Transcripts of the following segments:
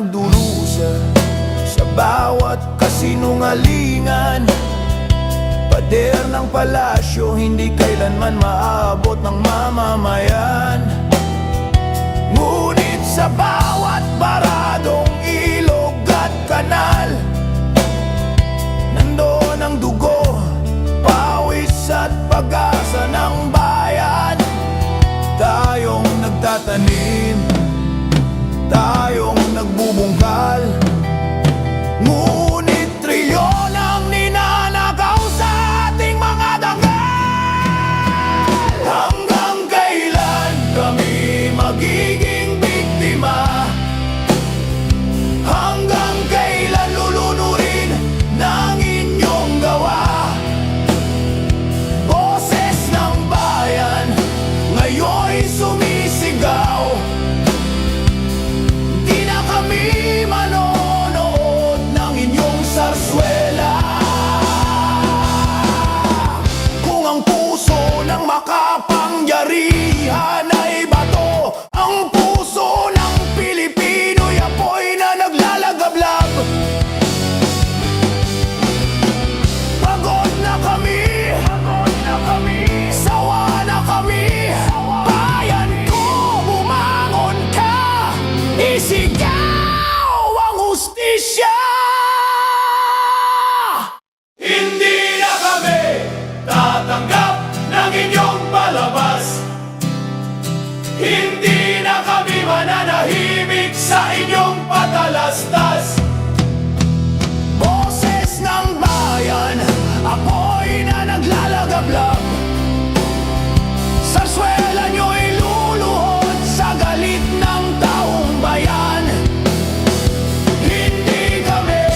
nagdurusa sa bawat kasinungalingan. Pader ng palasyo, hindi kailanman maabot ng mamamayan. Ngunit sa bawat baradong ilog at kanal, nandoon ang dugo, pawis at pag-asa ng bayan. Tayong nagtatanim, tayong nagbubungkal, ngunit trilyon ang ninanakaw sa ating mga dangal. Hanggang kailan kami magiging biktima? Hanggang kailan lulunurin ng inyong gawa? Boses ng bayan ngayon'y sumisigaw. Di na kami manonood ng inyong sarswela. Kung ang puso ng makapangyarihan ay bato, ang puso ng Pilipino'y apoy na naglalagablab. Pagod na kami, sawa na kami. Bayan ko, bumangon ka, isigaw ang hustisya. Hindi na kami tatanggap ng inyong palabas. Hindi na kami mananahimik sa inyong patalastas. Boses ng bayan, apoy na naglalagablab. Sarswela nyo'y luluhod sa galit ng taong bayan. Hindi kami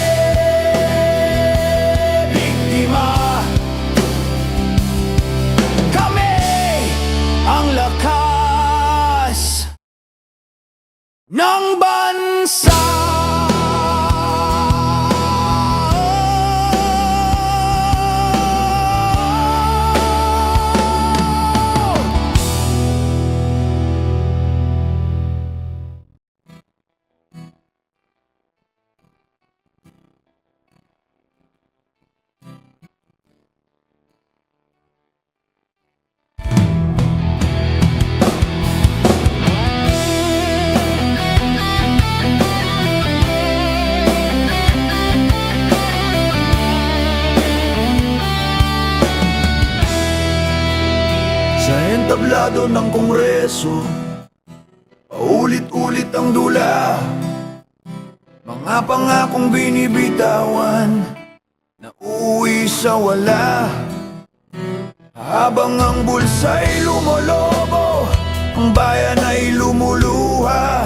biktima, kami ang lakas ng bansa. Sa entablado ng Kongreso, paulit-ulit ang dula, mga pangakong binibitawan na uuwi sa wala. Habang ang bulsa'y lumolobo, ang bayan ay lumuluha.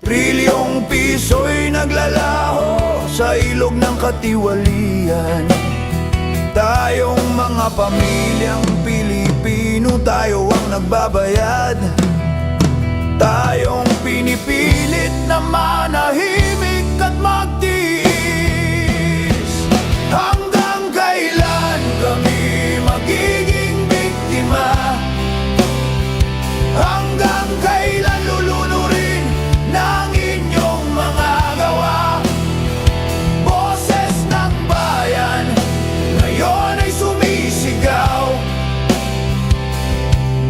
Trilyong piso'y naglalaho sa ilog ng katiwalian. Tayong mga pamilyang Pilipino, tayo ang nagbabayad. Tayong pinipilit na manahimik at magtiis. Hanggang kailan kami magiging biktima? Hanggang kailan lulunurin ng inyong mga gawa? Boses ng bayan ngayon ay sumisigaw.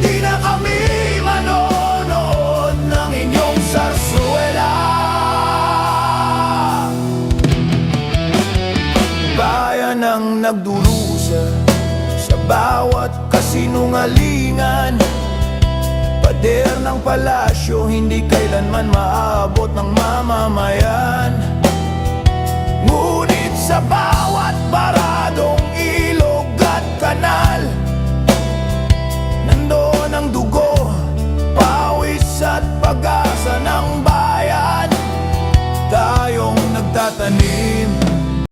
Di na kami manonood ng inyong sarswela. Bayan ang nagdurusa sa bawat kasinungalingan. Pader ng palasyo, hindi kailanman maabot ng mamamayan. Ngunit sa bawat baradong ilog at kanal,